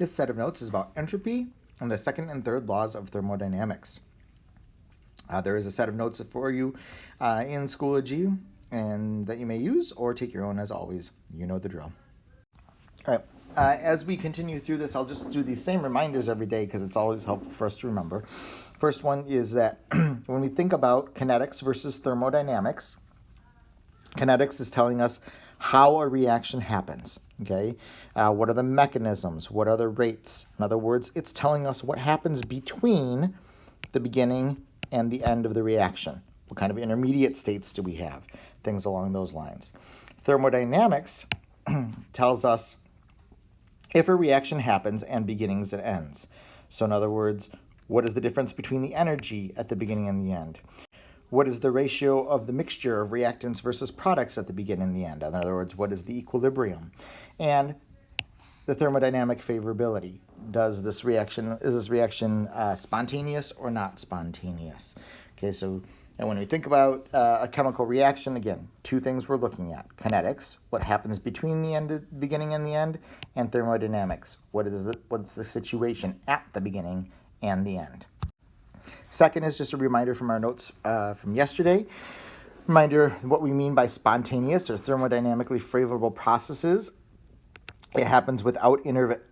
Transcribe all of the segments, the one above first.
This set of notes is about entropy and the second and third laws of thermodynamics. There is a set of notes for you in Schoology and that you may use or take your own as always. You know the drill. All right. As we continue through this, I'll just do these same reminders every day because it's always helpful for us to remember. First one is that when we think about kinetics versus thermodynamics, kinetics is telling us how a reaction happens, okay? What are the mechanisms? What are the rates? In other words, it's telling us what happens between the beginning and the end of the reaction. What kind of intermediate states do we have? Things along those lines. Thermodynamics tells us if a reaction happens and beginnings and ends. So in other words, what is the difference between the energy at the beginning and the end? What is the ratio of the mixture of reactants versus products at the beginning and the end? In other words, what is the equilibrium? And the thermodynamic favorability. Is this reaction spontaneous or not spontaneous? Okay, so and when we think about a chemical reaction, again, two things we're looking at. Kinetics, what happens between the beginning and the end, and thermodynamics, what's the situation at the beginning and the end. Second is just a reminder from our notes from yesterday. Reminder what we mean by spontaneous or thermodynamically favorable processes. It happens without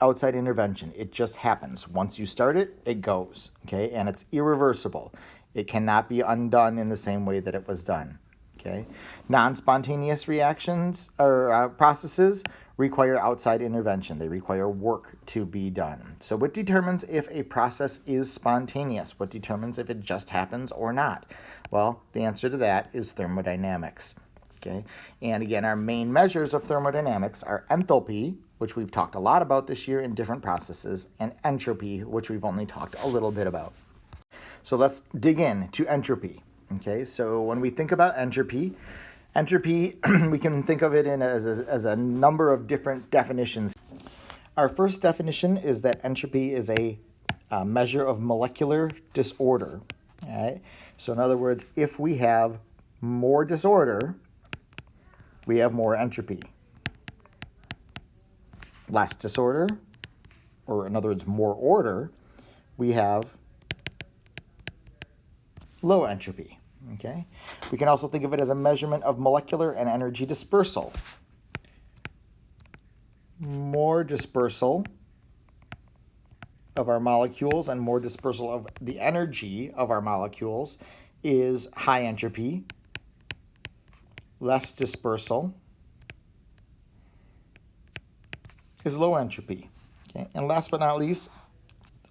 outside intervention. It just happens. Once you start it, it goes, okay? And it's irreversible. It cannot be undone in the same way that it was done, okay? Non-spontaneous reactions or processes require outside intervention. They require work to be done. So what determines if a process is spontaneous? What determines if it just happens or not? Well, the answer to that is thermodynamics. Okay, and again, our main measures of thermodynamics are enthalpy, which we've talked a lot about this year in different processes, and entropy, which we've only talked a little bit about. So let's dig into entropy. Okay, so when we think about entropy, we can think of it as a number of different definitions. Our first definition is that entropy is a measure of molecular disorder. All right, so in other words, if we have more disorder, we have more entropy. Less disorder, or in other words, more order, we have low entropy. Okay? We can also think of it as a measurement of molecular and energy dispersal. More dispersal of our molecules and more dispersal of the energy of our molecules is high entropy. Less dispersal is low entropy. Okay? And last but not least,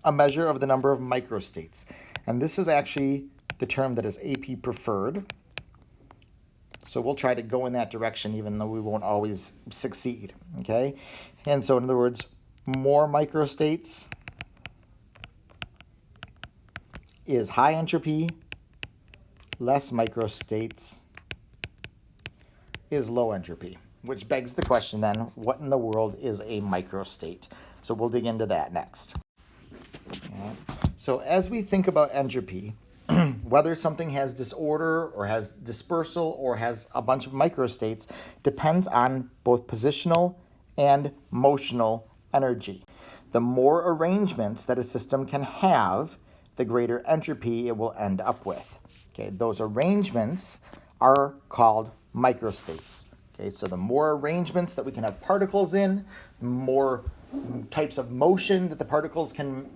a measure of the number of microstates. And this is actually the term that is AP preferred. So we'll try to go in that direction even though we won't always succeed. Okay? And so in other words, more microstates is high entropy, less microstates is low entropy, which begs the question then, what in the world is a microstate? So we'll dig into that next. Okay. So as we think about entropy, whether something has disorder or has dispersal or has a bunch of microstates depends on both positional and motional energy. The more arrangements that a system can have, the greater entropy it will end up with. Okay, those arrangements are called microstates. Okay, so the more arrangements that we can have particles in, the more types of motion that the particles can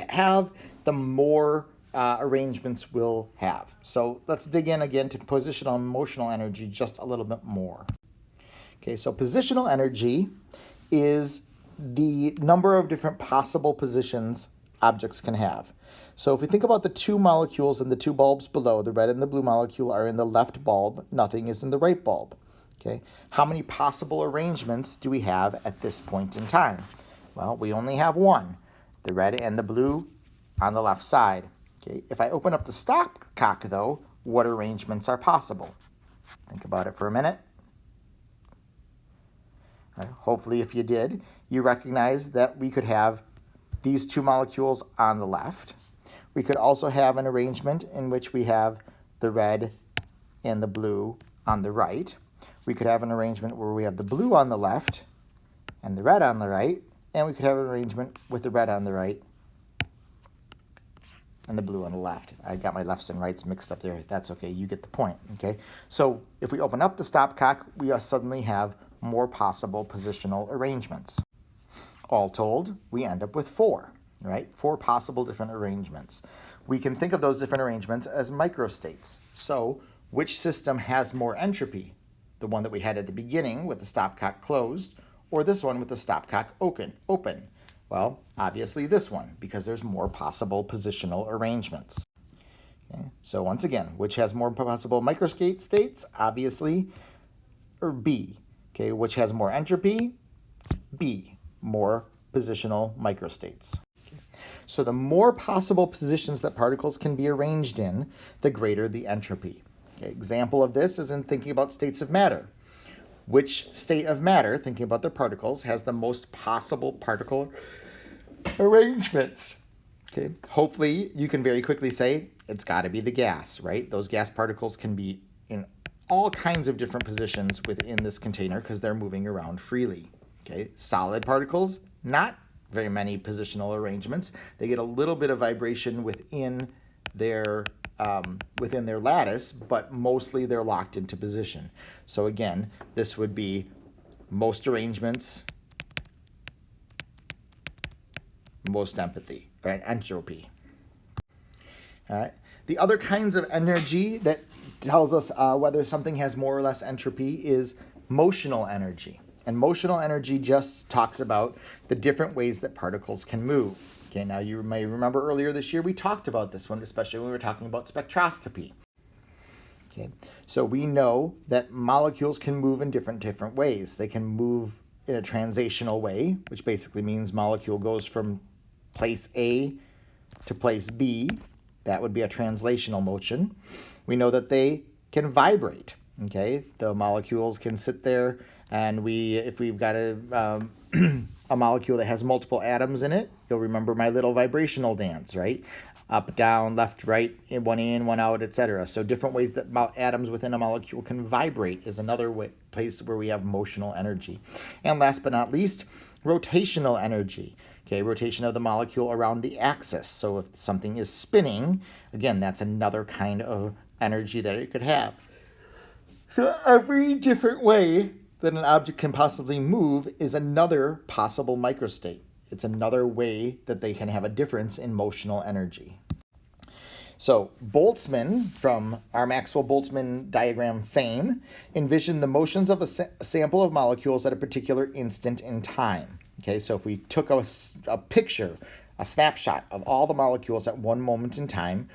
have, the more arrangements we'll have. So let's dig in again to positional and motional energy just a little bit more. Okay, so positional energy is the number of different possible positions objects can have. So if we think about the two molecules in the two bulbs below, the red and the blue molecule are in the left bulb, nothing is in the right bulb. Okay, how many possible arrangements do we have at this point in time? Well, we only have one, the red and the blue on the left side. Okay, if I open up the stopcock though, what arrangements are possible? Think about it for a minute. Right, hopefully if you did, you recognize that we could have these two molecules on the left. We could also have an arrangement in which we have the red and the blue on the right. We could have an arrangement where we have the blue on the left and the red on the right, and we could have an arrangement with the red on the right and the blue on the left. I got my lefts and rights mixed up there. That's okay. You get the point, okay? So if we open up the stopcock, we suddenly have more possible positional arrangements. All told, we end up with 4, right? 4 possible different arrangements. We can think of those different arrangements as microstates. So which system has more entropy? The one that we had at the beginning with the stopcock closed, or this one with the stopcock open? Well, obviously this one, because there's more possible positional arrangements. Okay. So once again, which has more possible microstate states? Obviously, or B. Okay, which has more entropy? B, more positional microstates. Okay. So the more possible positions that particles can be arranged in, the greater the entropy. Okay. Example of this is in thinking about states of matter. Which state of matter, thinking about the particles, has the most possible particle arrangements? Okay. Hopefully you can very quickly say it's got to be the gas, right? Those gas particles can be in all kinds of different positions within this container because they're moving around freely. Okay. Solid particles, not very many positional arrangements. They get a little bit of vibration within their lattice, but mostly they're locked into position. So again, this would be most arrangements, most empathy, right? Entropy. All right. The other kinds of energy that tells us whether something has more or less entropy is motional energy. And motional energy just talks about the different ways that particles can move. Okay, now you may remember earlier this year we talked about this one, especially when we were talking about spectroscopy. Okay, so we know that molecules can move in different ways. They can move in a translational way, which basically means molecule goes from place A to place B. That would be a translational motion. We know that they can vibrate. Okay, the molecules can sit there, and if we've got a molecule that has multiple atoms in it, you'll remember my little vibrational dance, right? Up, down, left, right, one in, one out, etc. So different ways that atoms within a molecule can vibrate is another place where we have motional energy. And last but not least, rotational energy. Okay, rotation of the molecule around the axis. So if something is spinning, again, that's another kind of energy that it could have. So every different way that an object can possibly move is another possible microstate. It's another way that they can have a difference in motional energy. So Boltzmann, from our Maxwell-Boltzmann diagram fame, envisioned the motions of a sample of molecules at a particular instant in time. Okay, so if we took a picture, a snapshot of all the molecules at one moment in time,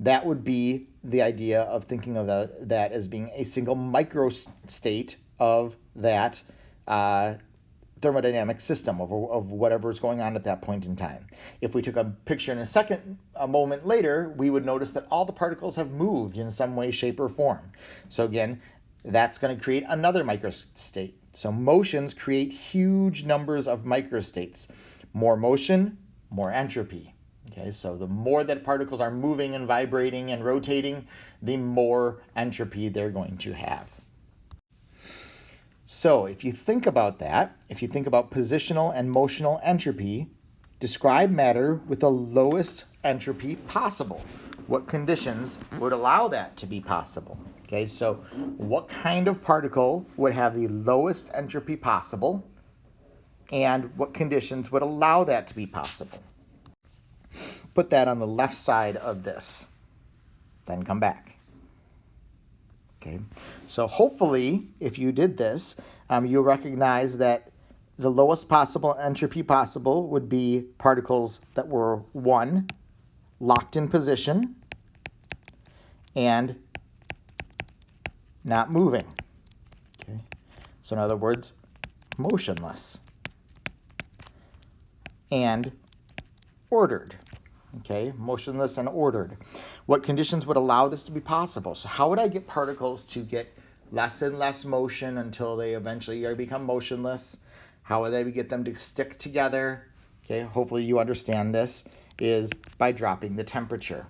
that would be the idea of thinking of that as being a single microstate of that thermodynamic system of whatever is going on at that point in time. If we took a picture in a moment later, we would notice that all the particles have moved in some way, shape, or form. So again, that's going to create another microstate. So motions create huge numbers of microstates. More motion, more entropy. Okay, so the more that particles are moving and vibrating and rotating, the more entropy they're going to have. So if you think about that, if you think about positional and motional entropy, describe matter with the lowest entropy possible. What conditions would allow that to be possible? Okay, so what kind of particle would have the lowest entropy possible, and what conditions would allow that to be possible? Put that on the left side of this, then come back. Okay, so hopefully, if you did this, you'll recognize that the lowest possible entropy possible would be particles that were, 1, locked in position, and not moving. Okay, so in other words, motionless, and ordered. Okay, motionless and ordered. What conditions would allow this to be possible? So how would I get particles to get less and less motion until they eventually become motionless? How would I get them to stick together? Okay, hopefully you understand this, is by dropping the temperature.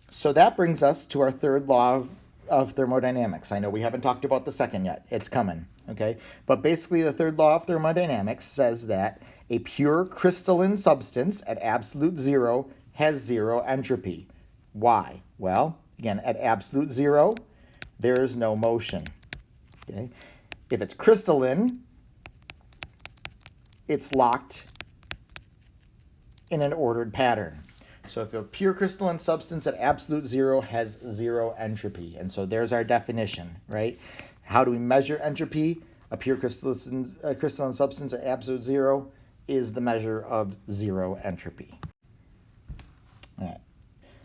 So that brings us to our third law of thermodynamics. I know we haven't talked about the second yet. It's coming. okay? But basically the third law of thermodynamics says that a pure crystalline substance at absolute zero has zero entropy. Why? Well, again, at absolute zero, there is no motion, okay? If it's crystalline, it's locked in an ordered pattern. So if a pure crystalline substance at absolute zero has zero entropy. And so there's our definition, right? How do we measure entropy? A pure crystalline substance at absolute zero is the measure of zero entropy. All right.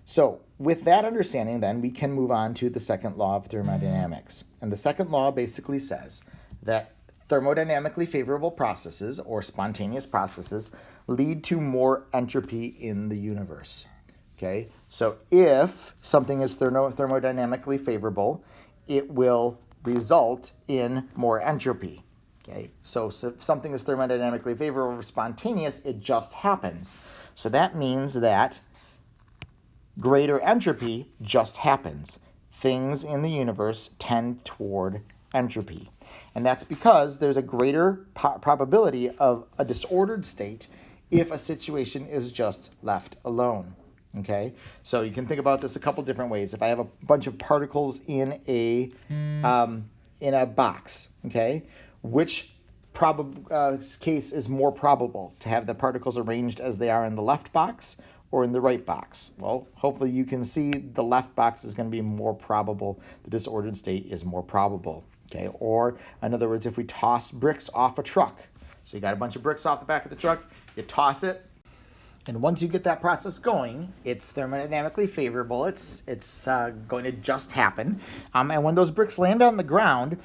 So with that understanding, then, we can move on to the second law of thermodynamics. And the second law basically says that thermodynamically favorable processes, or spontaneous processes, lead to more entropy in the universe. Okay? So if something is thermodynamically favorable, it will result in more entropy. Okay? So if something is thermodynamically favorable or spontaneous, it just happens. So that means that greater entropy just happens. Things in the universe tend toward entropy. And that's because there's a greater probability of a disordered state if a situation is just left alone. Okay? So you can think about this a couple different ways. If I have a bunch of particles in a box, okay, which case is more probable, to have the particles arranged as they are in the left box or in the right box? Well, hopefully you can see the left box is going to be more probable. The disordered state is more probable. Okay? Or, in other words, if we toss bricks off a truck. So you got a bunch of bricks off the back of the truck, you toss it, and once you get that process going, it's thermodynamically favorable. It's going to just happen. And when those bricks land on the ground,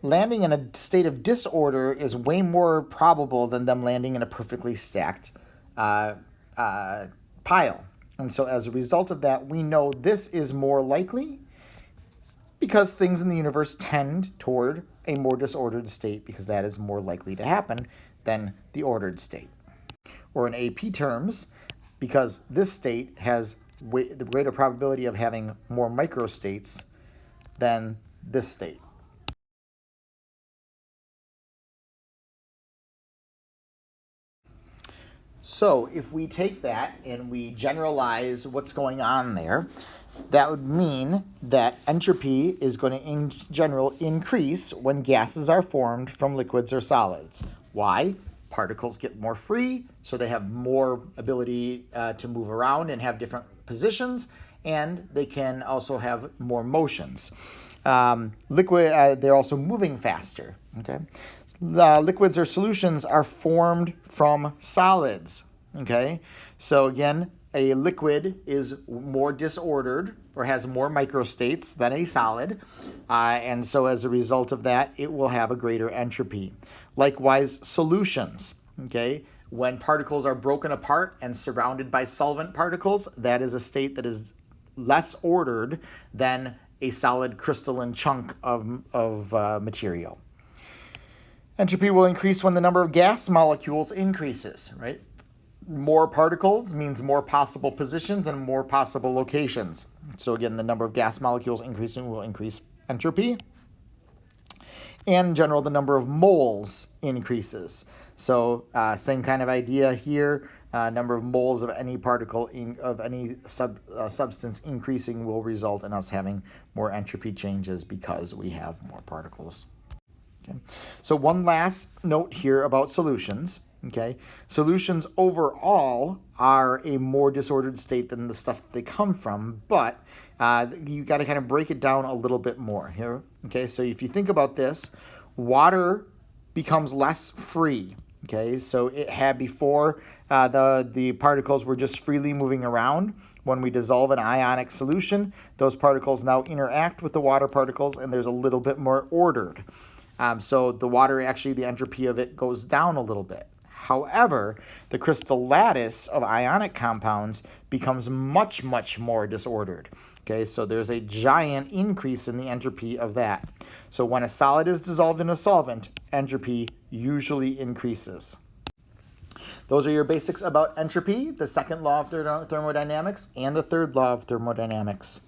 landing in a state of disorder is way more probable than them landing in a perfectly stacked pile. And so as a result of that, we know this is more likely because things in the universe tend toward a more disordered state, because that is more likely to happen than the ordered state. Or in AP terms, because this state has the greater probability of having more microstates than this state. So if we take that and we generalize what's going on there, that would mean that entropy is going to, in general, increase when gases are formed from liquids or solids. Why? Particles get more free, so they have more ability to move around and have different positions, and they can also have more motions. They're also moving faster. Okay, liquids or solutions are formed from solids. Okay, so again, a liquid is more disordered or has more microstates than a solid, and so as a result of that, it will have a greater entropy. Likewise, solutions, okay? When particles are broken apart and surrounded by solvent particles, that is a state that is less ordered than a solid crystalline chunk of material. Entropy will increase when the number of gas molecules increases, right? More particles means more possible positions and more possible locations. So again, the number of gas molecules increasing will increase entropy. And in general, the number of moles increases. So same kind of idea here. Number of moles of any particle of any substance increasing will result in us having more entropy changes because we have more particles. Okay. So one last note here about solutions. Okay, solutions overall are a more disordered state than the stuff that they come from, but you got to kind of break it down a little bit more here. Okay, so if you think about this, water becomes less free. Okay, so it had before the particles were just freely moving around. When we dissolve an ionic solution, those particles now interact with the water particles, and there's a little bit more ordered. So the water, actually, the entropy of it goes down a little bit. However, the crystal lattice of ionic compounds becomes much, much more disordered. Okay, so there's a giant increase in the entropy of that. So when a solid is dissolved in a solvent, entropy usually increases. Those are your basics about entropy, the second law of thermodynamics, and the third law of thermodynamics.